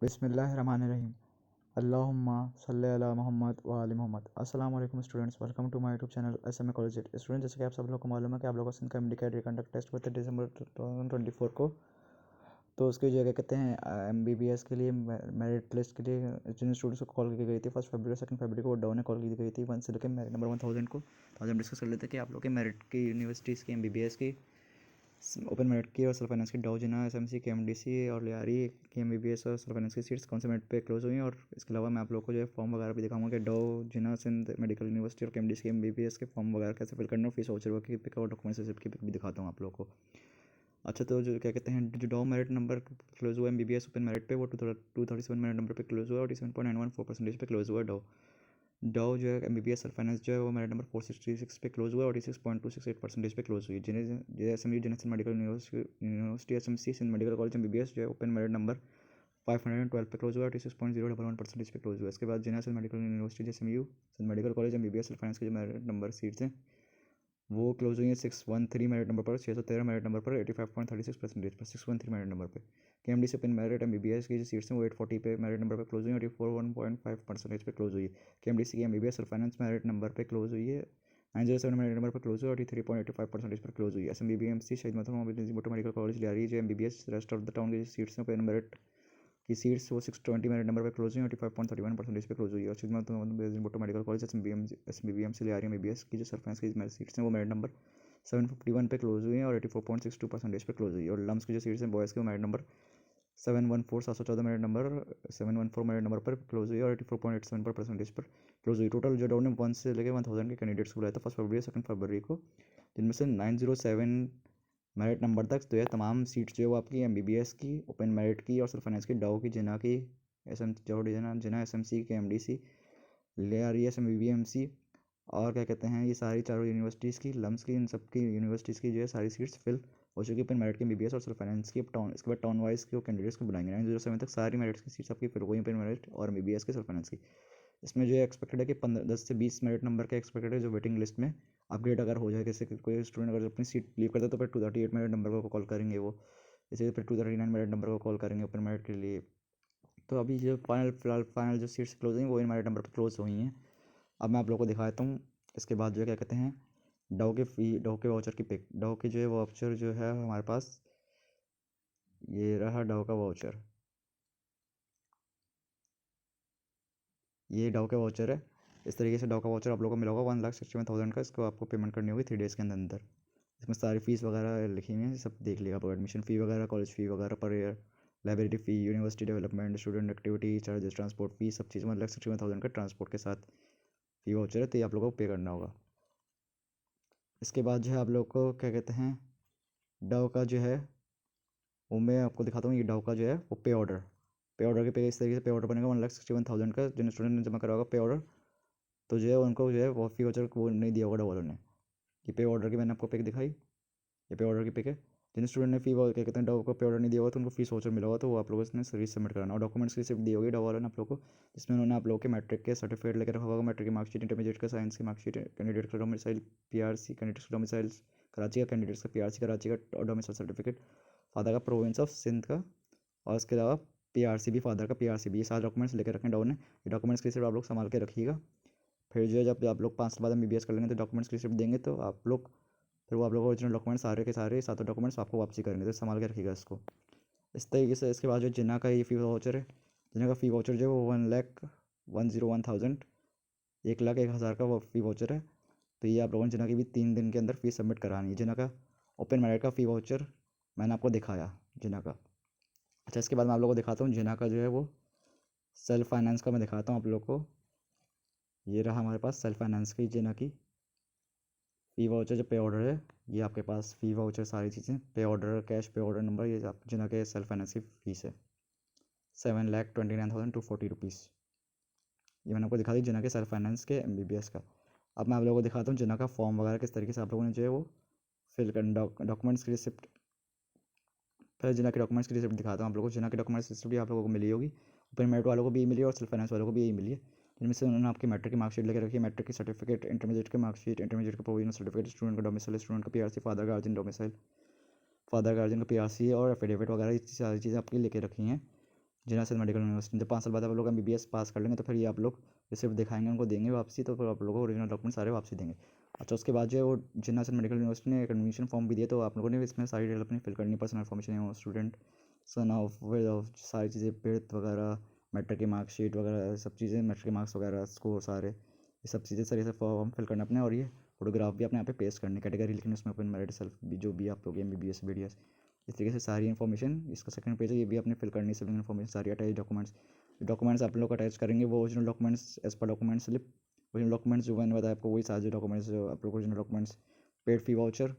बिस्मिल्लाहिर्रहमानिर्रहीम। अल्लाहुम्मा सल्ली अला मोहम्मद व आलि मोहम्मद। अस्सलाम वालेकुम students, welcome to my YouTube channel SMA college. Student, जैसे कि आप सब लोग को मालूम है कि आप लोगों का सिंध का इंडिकेट कंडक्ट टेस्ट हुआ था दिसंबर 2024 को। तो उसकी जो क्या कहते हैं एमबीबीएस के लिए मेरिट लिस्ट के लिए जिन स्टूडेंट्स को कॉल की गई थी 1 फरवरी 2 फरवरी को डाउन ने कॉल की गई थी 1 से लेकर मेरिट नंबर 1000 को। तो आज हम डिस्कस कर लेते हैं कि आप लोग के मेरिट की यूनिवर्सिटीज़ की एमबीबीएस की ओपन मेरिट की और सेल्फ फाइनेंस की डाउ जिना एसएमसी के एमडीसी और लियारी की एमबीबीएस और सेल्फ फाइनेंस की सीट्स कौन से मेरिट पे क्लोज हुई हैं। और इसके अलावा मैं आप लोगों को जो है फॉर्म वगैरह भी दिखाऊंगा कि डाउ जिना सिंध मेडिकल यूनिवर्सिटी और के एमडीसी के एमबीबीएस के फॉर्म वगैरह कैसे फिल करना और फीस वाउचर की पिक और डॉक्यूमेंट्स रिसिप्ट की पिक भी दिखाता हूँ आप लोगों को। अच्छा, तो जो क्या कहते हैं जो डाउ मेरिट नंबर क्लोज हुआ एमबीबीएस ओपन मेरिट पे वो 237 मेरिट नंबर पे क्लोज हुआ और 87.914% पे क्लोज हुआ डाउ। डाउ जो है एमबीबीएस सेल्फ फाइनेंस जो है वो मेरिट नंबर 466 पे क्लोज हुआ और 86.268% पे क्लोज हुई। जिन्हें एसएमयू जिन्हें medical university SMC Sindh medical college MBBS जो है ओपन मेरिट नंबर 512 पे क्लोज हुआ और 86.011% पे क्लोज हुआ। इसके बाद जिन्हें medical university SMU Sindh medical college MBBS self finance के जो मेरिट नंबर सीट्स हैं वो क्लोज हुई है 613 मेरिट नंबर पर, 613 मेरिट नंबर पर, 85.36% पर 613 मेरिट नंबर पे। के एम डी से ओपन मेरिट एमबीबीएस की जो सीट्स हैं वो 840 पे मेरिट नंबर पर क्लोज हुई है और 41.5% पे क्लोज हुई है। के एम डी सी की एमबीबीएस और फाइनेंस मेरिट नंबर पे क्लोज हुई है 907 मेरिट नंबर पर क्लोज हुई और 83.85% पर क्लोज हुई है। S M B B M C Shaheed Mohammad medical college Lyari जो MBBS rest of the town की सीट्स हैं ओपन मेरिट की सीट्स वो 620 मेरिट नंबर पर क्लोज हुई और 85.31% पे क्लोज हुई है। और Shaheed medical college S M B M C Lyari MBBS की जो सरफेंस की सीट्स हैं वो मेरिट नंबर 751 पे क्लोज हुई है और 84.62% पे क्लोज हुई है। और लम्स की जो सीट्स हैं बॉयज़ के वो merit number 714 merit number 714 merit number पर क्लोज हुई और 84.87% पर क्लोज हुई। टोटल जो डाउन ने 1 से लेकर 1000 के कैंडिडेट्स को बुलाया था 1 फरवरी 2 फरवरी को, जिनमें से 907 मेरिट नंबर तक तो यह तमाम सीट्स जो है वो आपकी एमबीबीएस की ओपन मेरिट की और सेल्फ फाइनेंस की डाउ की जिना की जिना एसएमसी के एमडीसी लियारी एसएमबीएमसी और क्या कहते हैं ये सारी चारों यूनिवर्सिटीज़ की लम्स की इन सब की यूनिवर्सिटीज़ की जो है सारी सीट्स फिल हो चुकी है ओपन मेरिट की एमबीबीएस और सेल्फ फाइनेंस की। टाउन इसके बाद टाउन वाइज के कैंडिडेट्स को बुलाएंगे 907 तक सारी मेरिट्स की सीट्स आपकी फिल हो गई ओपन मेरिट और एमबीबीएस के सेल्फ फाइनेंस की। इसमें जो है एक्सपेक्टेड है कि 10 से 20 मेरिट नंबर का एक्सपेक्टेड है जो वेटिंग लिस्ट में अपग्रेड अगर हो जाए। जैसे कि कोई स्टूडेंट अगर अपनी सीट लीव करता है तो फिर 238 मेरिट नंबर को कॉल करेंगे वो, जैसे फिर 239 मेरिट नंबर को कॉल करेंगे ओपन मेरिट के लिए। तो अभी जो फाइनल जो सीट्स क्लोज हुई वो इन मेरिट नंबर पर क्लोज हुई हैं। अब मैं आप लोगों को दिखाता हूँ इसके बाद जो है क्या कहते हैं डाउ के वाउचर की पिक। डाउ की जो है वाउचर जो है हमारे पास ये रहा डाउ का वाउचर, ये डाउ का वाउचर है। इस तरीके से डाउ का वाउचर आप लोगों को मिला होगा 1,61,000 का। इसको आपको पेमेंट करनी होगी 3 डेज़ के अंदर अंदर। इसमें सारी फीस वगैरह लिखी हुई है, सब देख लिएगा आप। एडमिशन फ़ी वगैरह, कॉलेज फ़ी वगैरह per year, library fee, university development, student activity charges, transport fee, सब चीज़ 1,61,000 का ट्रांसपोर्ट के साथ फ़ी वाउचर है, तो ये आप लोगों को पे करना होगा। इसके बाद जो है आप लोग को क्या कहते हैं डाउ का जो है वो मैं आपको दिखाता हूँ। ये डाउ का जो है वो पे ऑर्डर के पे इस तरीके से पे ऑर्डर बनेगा 1,61,000 का। जिन स्टूडेंट ने जमा करा होगा पे ऑर्डर तो जो है उनको जो है वो फी वाउचर वो नहीं दिया होगा डाउ वालों ने। ये पे ऑर्डर की मैंने आपको पिक दिखाई, ये पे ऑर्डर की पिक है। जिन स्टूडेंट ने क्या कहते हैं डाउ को पे ऑर्डर नहीं दिया होगा तो उनको फीस वाउचर मिला होगा, तो वो आप लोगों ने सर्विस सबमिट कराना और डॉक्यूमेंट्स की रिसिप्ट दी होगी डाउ वालों ने आप लोगों को, जिसमें उन्होंने आप लोगों के मैट्रिक के सर्टिफिकेट लेकर रखा होगा, मैट्रिक की मार्कशीट, इंटरमीडिएट का साइंस की मार्कशीट, कैंडिडेट का डोमिसाइल पीआरसी, कैंडिडेट्स का डोमिसाइल कराची का, कैंडिडेट्स का पीआरसी कराची का और डोमिसाइल सर्टिफिकेट फादर का प्रोविंस ऑफ सिंध का, और इसके अलावा पीआरसी भी फादर का पीआरसी भी, ये सारे डॉक्यूमेंट्स लेकर रखें डाउ ने। ये डॉक्यूमेंट्स की रिसिप्ट आप लोग संभाल के रखिएगा। फिर जो है जब आप लोग 5 साल बाद एमबीबीएस कर लेंगे तो डॉक्यूमेंट्स की रिसिप्ट देंगे तो आप लोग फिर वो आप लोगों को ओरिजिनल डॉक्यूमेंट सारे के सारे सातों डॉक्यूमेंट्स आपको वापसी करेंगे, तो संभाल के रखिएगा इसको इस तरीके से। इसके बाद जो जिना का ये फ़ी वाउचर है, जिना का फ़ी वाउचर जो है वो 1,01,000 1,01,000 का वो फ़ी वाउचर है। तो ये आप लोगों ने जिना की भी 3 दिन के अंदर फ़ीस सबमिट करानी है। जिना का ओपन मेरिट का फ़ी वाउचर मैंने आपको दिखाया जिना का। अच्छा, इसके बाद मैं आप लोगों को दिखाता हूँ जिना का जो है वो सेल्फ फाइनेंस का मैं दिखाता हूँ आप लोग को। ये रहा हमारे पास सेल्फ फाइनेंस की जिना की फ़ी वाउचर जो पे ऑर्डर है, ये आपके पास फ़ी वाउचर सारी चीज़ें, पे ऑर्डर, कैश पे ऑर्डर नंबर, ये आप जिना के सेल्फ फाइनेंस की फ़ीस है 7,29,240 रुपीज़। ये मैंने आपको दिखा दी जिना के सेल्फ फाइनेंस के एमबीबीएस का। अब मैं आप लोगों को दिखाता हूँ जिना का फॉर्म वगैरह किस तरीके से आप लोगों ने जो है वो फिल कर डॉक्यूमेंट्स की रिसिप्ट। फिर जिना के डॉक्यूमेंट्स की रिसिप्ट दिखाता हूँ आप लोगों को। जिना के डॉक्यूमेंट्स रिसिप्ट भी आप लोगों को मिली होगी, ओपन मेरिट वालों को भी मिली है और सेल्फ फाइनेंस वालों को भी यही मिली है, जिनमें से उन्होंने आपकी मैट्रिक की मार्कशीट लेकर रखी है, मैट्रिक की सर्टिफिकेट, इंटरमीडिएट की मार्कशीट, इंटरमीडिएट का प्रोविजनल सर्टिफिकेट, स्टूडेंट का डोमिसाइल, स्टूडेंट का PRC, father guardian domicile, father guardian का पीआरसी और एफिडेविट वगैरह ये सारी चीज़ें आपकी लेके रखी हैं। जिन्ना सिंह मेडिकल यूनिवर्सिटी। जब 5 साल बाद आप लोग MBBS पास कर लेंगे तो फिर ये आप लोग रिसिप्ट दिखाएंगे, उनको देंगे वापसी, तो फिर आप लोगों को ओरिजिनल डॉक्यूमेंट सारे वापसी देंगे। अच्छा, उसके बाद जो है वो जिन्ना सिंह मेडिकल यूनिवर्सिटी ने एक एडमिशन फॉर्म भी दिया, तो आप लोगों ने इसमें सारी डिटेल अपनी फिल करनी, personal information, student son of सारी चीज़ें, पेड वगैरह, मैट्रिक की मार्कशीट वगैरह सब चीज़ें, मैट्रिक के मार्क्स वगैरह, स्कोर सारे, ये सब चीज़ें सर, ये सब फॉर्म फिल करना अपने। और ये फोटोग्राफ भी अपने यहाँ पे पेस्ट करनी, कैटेगरी लिखनी उसमें, ओपन मेरिट सेल्फ भी, जो भी आप लोग MBBS BDS, इस तरीके से सारी इन्फॉर्मेशन। इसका सेकंड पेज है, ये भी आपने फिल करनी, सिविल इन्फॉर्मेशन सारी, अटैच डॉक्यूमेंट्स आप लोग अटैच करेंगे, वो original documents as per document slip, original documents जो मैंने बताया आपको वही सारे डॉक्यूमेंट्स जो आप लोग ओरिजिनल डॉक्यूमेंट्स, पेड फी वाउचर,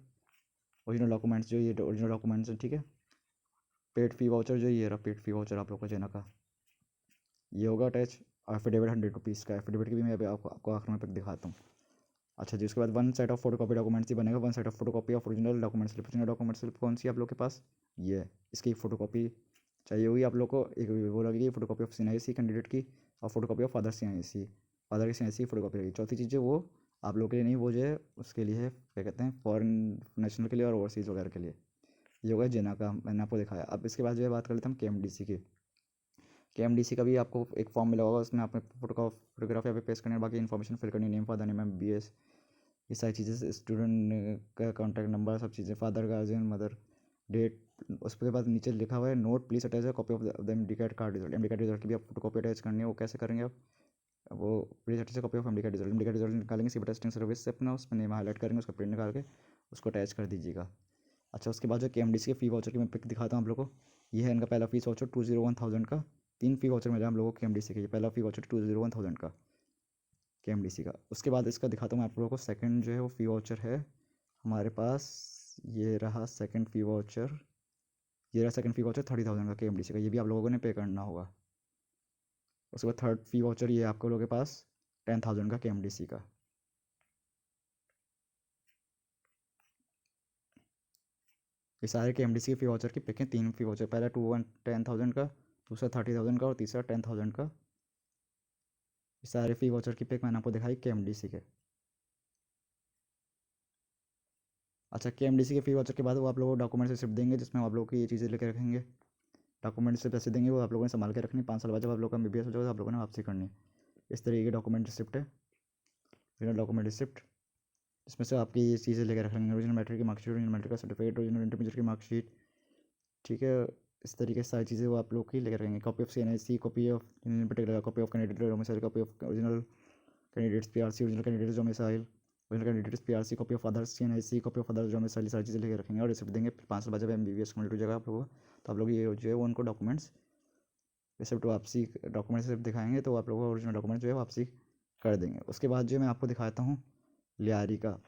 ओरिजिनल डॉक्यूमेंट्स जो ये ओरिजिनल डॉक्यूमेंट्स हैं, ठीक है। पेड फी वाउचर जो ये रहा, पेड फी वाउचर आप लोग को जेना का ये होगा अटैच। एफिडेविट 100 रुपीज़ का, एफिडेविट की भी मैं अभी आपको आखिर में पिक दिखाता हूँ। अच्छा जी, उसके बाद 1 set of photo copy documents ही बनेगा, 1 set of photo copy of original document slip. Original document slip कौन सी आप लोग के पास, ये है, इसकी फोटो कॉपी चाहिए होगी आप लोग को। एक वो लगेगी photo copy of CNIC candidate की, और photo copy of father CNIC, father की CNIC फोटो कॉपी लगेगी। चौथी चीज़ है वो आप लोग के लिए नहीं, वो जो है उसके लिए है, क्या कहते हैं, फॉरेन नेशनल के लिए और ओवरसीज़ वगैरह के लिए। ये होगा जेना का, मैंने आपको दिखाया। अब इसके बाद जो है बात कर लेते हैं हम KMDC की। KMDC का भी आपको एक फॉर्म मिला होगा, उसमें आपने फोटोग्राफ यहाँ पे पेस्ट करनी है, बाकी इन्फॉर्मेशन फिल करनी, नेम फादर नेम MBBS, ये सारी चीज़ें, स्टूडेंट का कॉन्टैक्ट नंबर, सब चीज़ें, फादर गार्जियन मदर डेट। उसके बाद नीचे लिखा हुआ है note please attach copy of the MD card result. MD card result की भी आप फोटो कॉपी अटैच करनी है, वो कैसे करेंगे आप, वो please attach copy of MD card result. MD card result निकालेंगे सिविल टेस्टिंग सर्विस से अपना, उसमें नेम हाईलाइट करेंगे, उसका प्रिंट निकाल के उसको अटैच कर दीजिएगा। अच्छा, उसके बाद जो KMDC के फ़ी वाउचर की मैं पिक दिखाता हूँ आप लोग को। ये है इनका पहला फीस वाउचर 201,000 का, 3 फ़ी वाउचर मिला हम लोगों को KMDC के। ये पहला फ़ी वाउचर 201,000 का KMDC का। उसके बाद इसका दिखाता हूँ मैं आप लोगों को सेकंड जो है वो फ़ी वाउचर है हमारे पास, ये रहा सेकंड फ़ी वाउचर, ये रहा सेकंड फ़ी वाउचर 30,000 का KMDC का, ये भी आप लोगों ने पे करना होगा। उसके बाद थर्ड फ़ी वाउचर ये आपको लोगों के पास 10,000 का KMDC का। ये सारे KMDC के फ़ी वाउचर की पिक हैं, 3 फ़ी वाउचर, पहला 10,000 का, दूसरा 30,000 का और तीसरा 10,000 का। ये सारे फ़ी वाउचर की पिक मैंने आपको दिखाई KMDC के। अच्छा, KMDC के फ़ी वाउचर के बाद वो आप लोगों को डॉक्यूमेंट रिसिप्ट देंगे, जिसमें आप लोगों की ये चीज़ें लेकर रखेंगे। डॉक्यूमेंट से पैसे देंगे, वो आप लोगों ने संभाल के रखनी, 5 साल बाद जब आप लोग का MBBS हो जाएगा तो आप लोगों ने वापसी करनी है। इस तरीके की डॉक्यूमेंट रिसिप्ट है, ओरिजिनल डॉक्यूमेंट रिसिप्ट, इसमें से आपकी ये चीज़ें लेकर रख लेंगे, ओरिजिनल मैट्रिक की मार्कशीट, ओरिजिनल मैट्रिक का सर्टिफिकेट, ओरिजिनल इंटरमीडिएट की मार्कशीट, ठीक है। इस तरीके से सारी चीज़ें वो आप लोग की लेकर रखेंगे। Copy of CNIC, copy of particular, copy of candidate domicile, copy of original candidates PRC, original candidates domicile, original candidates PRC, copy of others CNIC, copy of others domicile, सारी चीज़ें लेकर रखेंगे और रिसिप्ट देंगे। 5 साल बाद जब MBBS कंप्लीट हो जाएगा आप लोगों का, तो आप लोग ये जो है वो उनको डॉक्यूमेंट्स रिसिप्ट वापसी, डॉक्यूमेंट रिसिप्ट दिखाएंगे, तो आप लोगों को ओरिजिनल डॉक्यूमेंट जो है वापसी कर देंगे। उसके बाद जो मैं आपको दिखाता हूँ लियारी का।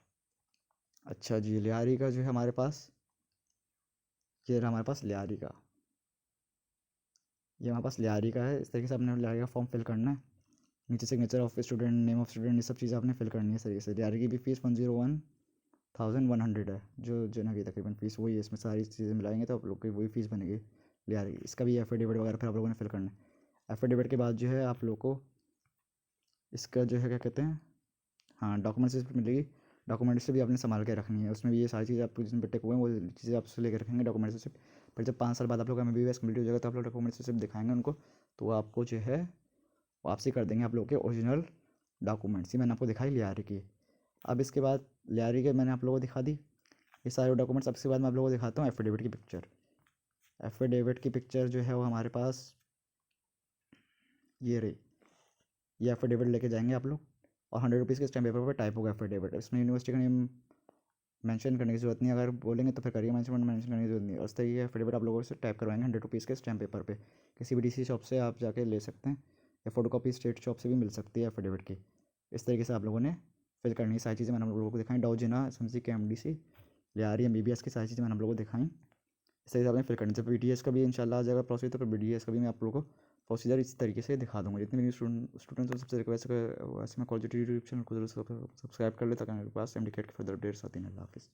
अच्छा जी, लियारी का जो है हमारे पास, ये रहा हमारे पास लियारी का, ये हमारे पास लियारी का है। इस तरीके से आपने लियारी का फॉर्म फिल करना है, नीचे signature of student, name of student, ये सब चीज़ें आपने फिल करनी है इस तरीके से। लियारी की भी फीस 101,100 है, जो ना की तकरीबन फीस वही है, इसमें सारी चीज़ें मिलाएंगे तो आप लोग की वही फीस बनेगी लियारी की। इसका भी एफिडेविट वगैरह फिर आप लोगों ने फिल करना है। एफिडेविट के बाद जो है आप लोग को इसका जो है क्या कहते हैं, हाँ, डॉक्यूमेंट्स मिलेगी। डॉक्यूमेंट्स से भी आपने संभाल के रखनी है, उसमें भी ये सारी चीज़ें आपको जिसमें टिक हुए हैं वो चीज़ें आपसे लेकर रखेंगे डॉक्यूमेंट्स से। फिर जब 5 साल बाद आप लोग का MBBS कंप्लीट हो जाएगा तो आप लोग डॉक्यूमेंट्स से दिखाएंगे उनको, तो वो आपको जो है वापसी कर देंगे आप लोग के ओरिजिनल डॉक्यूमेंट्स। ये मैंने आपको दिखाई लियारी की। अब इसके बाद लियारी के मैंने आप लोगों को दिखा दी ये सारे डॉक्यूमेंट्स। अब इसके बाद मैं आप लोगों को दिखाता हूँ एफिडेविट की पिक्चर। एफिडेविट की पिक्चर जो है वो हमारे पास ये रही, ये एफिडेविट लेके जाएंगे आप लोग, और 100 रुपीज़ के स्टैम्प पेपर पर टाइप होगा एफिडेविट। इसमें यूनिवर्सिटी का नेम मेंशन करने की ज़रूरत नहीं है, अगर बोलेंगे तो फिर करिए, मेंशन करने की ज़रूरत नहीं है। उस तरीके एफिडेविट आप लोगों से टाइप करवाएंगे 100 रुपीज़ के स्टैम्प पेपर पे, किसी भी DC शॉप से आप जाके ले सकते हैं, या फोटो कॉपी स्टेट शॉप से भी मिल सकती है एफिडेविट की। इस तरीके से आप लोगों ने फिल करनी है सारी चीज़ें, मैंने आप लोगों को दिखाई, डाउजिना SMC KMDC लियारी MBBS की सारी चीज़ें मैंने आप लोगों को दिखाई। इस तरीके से आपने फिल करनी। जब BDS का भी इंशाल्लाह आ जाएगा प्रोसीजर, तो फिर BDS का भी मैं आप लोगों को प्रोसीजर इस तरीके से दिखा दूँगा। जितने भी स्टूडेंट्स हैं सबसे रिक्वेस्ट है वैसे मैं कॉलेज यूट्यूब चैनल को जरूर सब्सक्राइब कर ले, ताकि मेरे पास MD कैट की फर्दर अपडेट्स आती हैं। अल्लाह हाफिज़।